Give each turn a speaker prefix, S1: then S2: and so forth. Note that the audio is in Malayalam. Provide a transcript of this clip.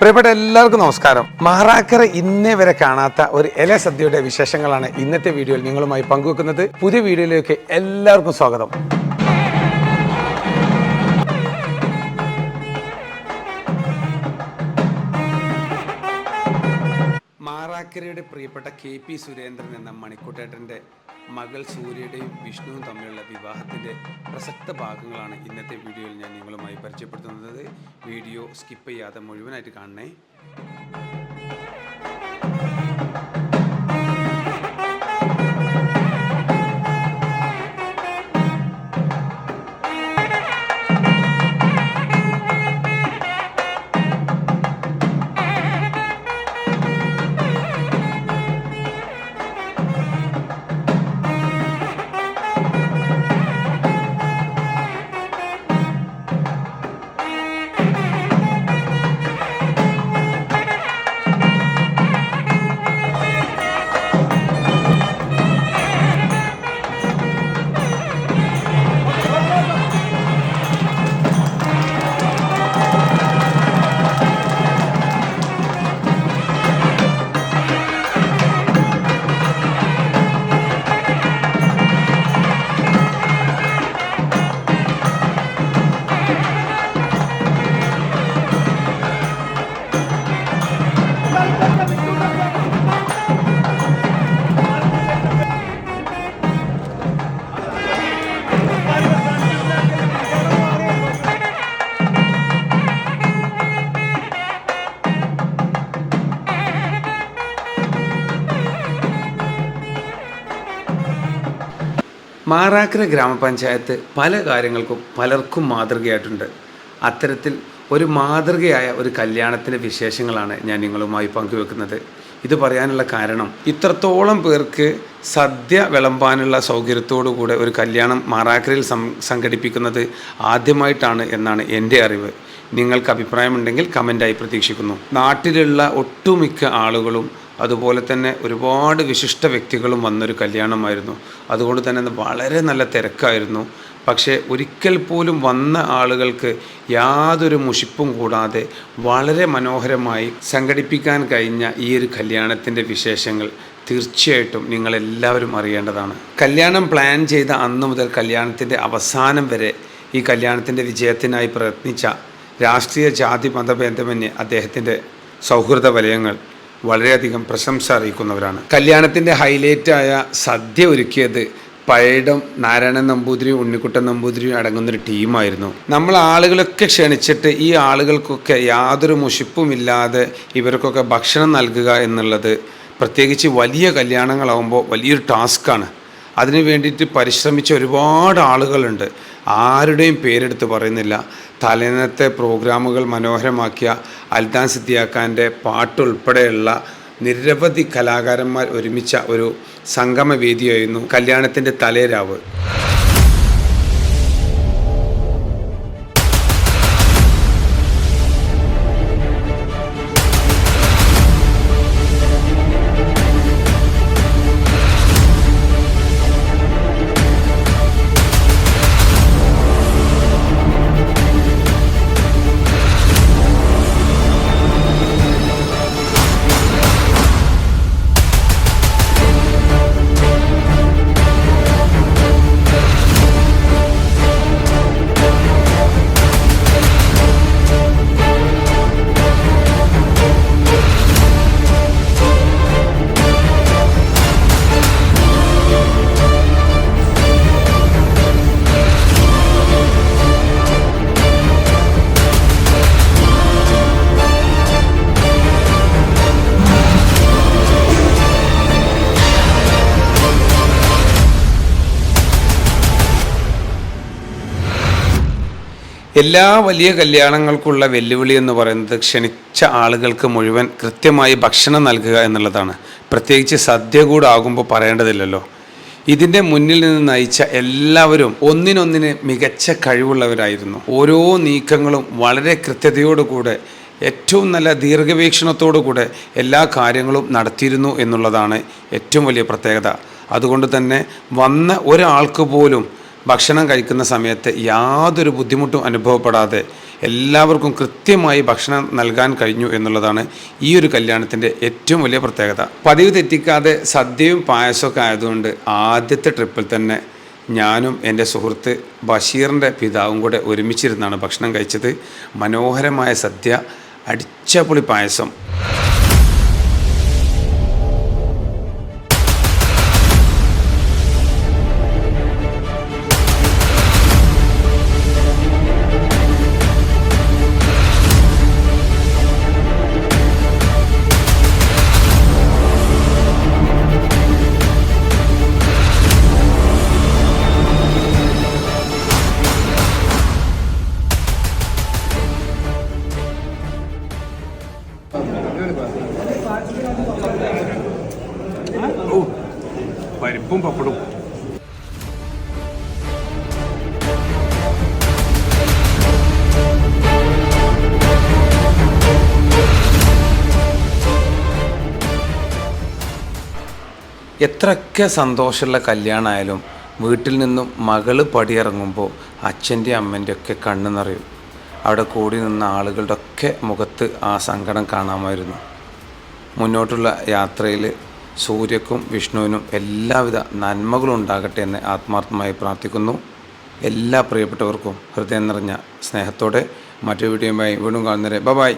S1: പ്രിയപ്പെട്ട എല്ലാവർക്കും നമസ്കാരം. മാറാക്കര ഇന്നേ വരെ കാണാത്ത ഒരു ഇല സദ്യയുടെ വിശേഷങ്ങളാണ് ഇന്നത്തെ വീഡിയോയിൽ നിങ്ങളുമായി പങ്കുവെക്കുന്നത്. പുതിയ വീഡിയോയിലേക്ക് എല്ലാവർക്കും സ്വാഗതം. മാറാക്കരയുടെ പ്രിയപ്പെട്ട KP സുരേന്ദ്രൻ എന്ന മണിക്കുട്ടേട്ടൻ്റെ മകൾ സൂര്യയുടെയും വിഷ്ണുവും തമ്മിലുള്ള വിവാഹത്തിൻ്റെ പ്രസക്ത ഭാഗങ്ങളാണ് ഇന്നത്തെ വീഡിയോയിൽ ഞാൻ നിങ്ങളുമായി പരിചയപ്പെടുത്തുന്നത്. വീഡിയോ സ്കിപ്പ് ചെയ്യാതെ മുഴുവനായിട്ട് കാണണേ. മാറാക്കര ഗ്രാമപഞ്ചായത്ത് പല കാര്യങ്ങൾക്കും പലർക്കും മാതൃകയായിട്ടുണ്ട്. അത്തരത്തിൽ ഒരു മാതൃകയായ ഒരു കല്യാണത്തിൻ്റെ വിശേഷങ്ങളാണ് ഞാൻ നിങ്ങളുമായി പങ്കുവെക്കുന്നത്. ഇത് പറയാനുള്ള കാരണം, ഇത്രത്തോളം പേർക്ക് സദ്യ വിളമ്പാനുള്ള സൗകര്യത്തോടു കൂടെ ഒരു കല്യാണം മാറാക്കരയിൽ സംഘടിപ്പിക്കുന്നത് ആദ്യമായിട്ടാണ് എന്നാണ് എൻ്റെ അറിവ്. നിങ്ങൾക്ക് അഭിപ്രായമുണ്ടെങ്കിൽ കമൻ്റായി പ്രതീക്ഷിക്കുന്നു. നാട്ടിലുള്ള ഒട്ടുമിക്ക ആളുകളും അതുപോലെ തന്നെ ഒരുപാട് വിശിഷ്ട വ്യക്തികളും വന്നൊരു കല്യാണമായിരുന്നു. അതുകൊണ്ട് തന്നെ വളരെ നല്ല തിരക്കായിരുന്നു. പക്ഷേ ഒരിക്കൽ പോലും വന്ന ആളുകൾക്ക് യാതൊരു മുഷിപ്പും കൂടാതെ വളരെ മനോഹരമായി സംഘടിപ്പിക്കാൻ കഴിഞ്ഞ ഈ ഒരു കല്യാണത്തിൻ്റെ വിശേഷങ്ങൾ തീർച്ചയായിട്ടും നിങ്ങളെല്ലാവരും അറിയേണ്ടതാണ്. കല്യാണം പ്ലാൻ ചെയ്ത അന്ന് മുതൽ കല്യാണത്തിൻ്റെ അവസാനം വരെ ഈ കല്യാണത്തിൻ്റെ വിജയത്തിനായി പ്രയത്നിച്ച രാഷ്ട്രീയ ജാതി മതഭേദമന്യേ അദ്ദേഹത്തിൻ്റെ സൗഹൃദ വലയങ്ങൾ വളരെയധികം പ്രശംസ അറിയിക്കുന്നവരാണ്. കല്യാണത്തിൻ്റെ ഹൈലൈറ്റായ സദ്യ ഒരുക്കിയത് പഴയടം നാരായണൻ നമ്പൂതിരിയും ഉണ്ണിക്കുട്ടൻ നമ്പൂതിരിയും അടങ്ങുന്നൊരു ടീമായിരുന്നു. നമ്മൾ ആളുകളൊക്കെ ക്ഷണിച്ചിട്ട് ഈ ആളുകൾക്കൊക്കെ യാതൊരു മുഷിപ്പുമില്ലാതെ ഇവർക്കൊക്കെ ഭക്ഷണം നൽകുക എന്നുള്ളത്, പ്രത്യേകിച്ച് വലിയ കല്യാണങ്ങളാകുമ്പോൾ വലിയൊരു ടാസ്ക്കാണ്. അതിനു വേണ്ടിയിട്ട് പരിശ്രമിച്ച ഒരുപാട് ആളുകളുണ്ട്. ആരുടെയും പേരെടുത്ത് പറയുന്നില്ല. തലേന്നത്തെ പ്രോഗ്രാമുകൾ മനോഹരമാക്കിയ അൽതാൻ സിദ്ദിയാക്കാൻ്റെ പാട്ടുൾപ്പെടെയുള്ള നിരവധി കലാകാരന്മാർ ഒരുമിച്ച ഒരു സംഗമവേദിയായിരുന്നു കല്യാണത്തിൻ്റെ തലേരാവ്. എല്ലാ വലിയ കല്യാണങ്ങൾക്കുള്ള വെല്ലുവിളി എന്ന് പറയുന്നത് ക്ഷണിച്ച ആളുകൾക്ക് മുഴുവൻ കൃത്യമായി ഭക്ഷണം നൽകുക എന്നുള്ളതാണ്. പ്രത്യേകിച്ച് സദ്യ കൂടെ ആകുമ്പോൾ പറയേണ്ടതില്ലല്ലോ. ഇതിൻ്റെ മുന്നിൽ നിന്ന് നയിച്ച എല്ലാവരും ഒന്നിനൊന്നിന് മികച്ച കഴിവുള്ളവരായിരുന്നു. ഓരോ നീക്കങ്ങളും വളരെ കൃത്യതയോടുകൂടെ ഏറ്റവും നല്ല ദീർഘവീക്ഷണത്തോടു കൂടെ എല്ലാ കാര്യങ്ങളും നടത്തിയിരുന്നു എന്നുള്ളതാണ് ഏറ്റവും വലിയ പ്രത്യേകത. അതുകൊണ്ട് തന്നെ വന്ന ഒരാൾക്ക് പോലും ഭക്ഷണം കഴിക്കുന്ന സമയത്ത് യാതൊരു ബുദ്ധിമുട്ടും അനുഭവപ്പെടാതെ എല്ലാവർക്കും കൃത്യമായി ഭക്ഷണം നൽകാൻ കഴിഞ്ഞു എന്നുള്ളതാണ് ഈ ഒരു കല്യാണത്തിൻ്റെ ഏറ്റവും വലിയ പ്രത്യേകത. പതിവ് തെറ്റിക്കാതെ സദ്യയും പായസമൊക്കെ ആയതുകൊണ്ട് ആദ്യത്തെ ട്രിപ്പിൽ തന്നെ ഞാനും എൻ്റെ സുഹൃത്ത് ബഷീറിൻ്റെ പിതാവും കൂടെ ഒരുമിച്ചിരുന്നാണ് ഭക്ഷണം കഴിച്ചത്. മനോഹരമായ സദ്യ, അടിച്ചപൊളി പായസം. പരിപ്പും പപ്പടും. എത്രയൊക്കെ സന്തോഷമുള്ള കല്യാണമായാലും വീട്ടിൽ നിന്നും മകള് പടിയിറങ്ങുമ്പോൾ അച്ഛൻ്റെ അമ്മൻ്റെ ഒക്കെ കണ്ണ് നിറയും. അവിടെ കൂടി നിന്ന ആളുകളുടെ ഒക്കെ മുഖത്ത് ആ സങ്കടം കാണാമായിരുന്നു. മുന്നോട്ടുള്ള യാത്രയിൽ സൂര്യക്കും വിഷ്ണുവിനും എല്ലാവിധ നന്മകളും ഉണ്ടാകട്ടെ എന്ന് ആത്മാർത്ഥമായി പ്രാർത്ഥിക്കുന്നു. എല്ലാ പ്രിയപ്പെട്ടവർക്കും ഹൃദയം നിറഞ്ഞ സ്നേഹത്തോടെ മറ്റൊരു വീഡിയോയുമായി വീണ്ടും കാണുന്നവരെ ബൈ.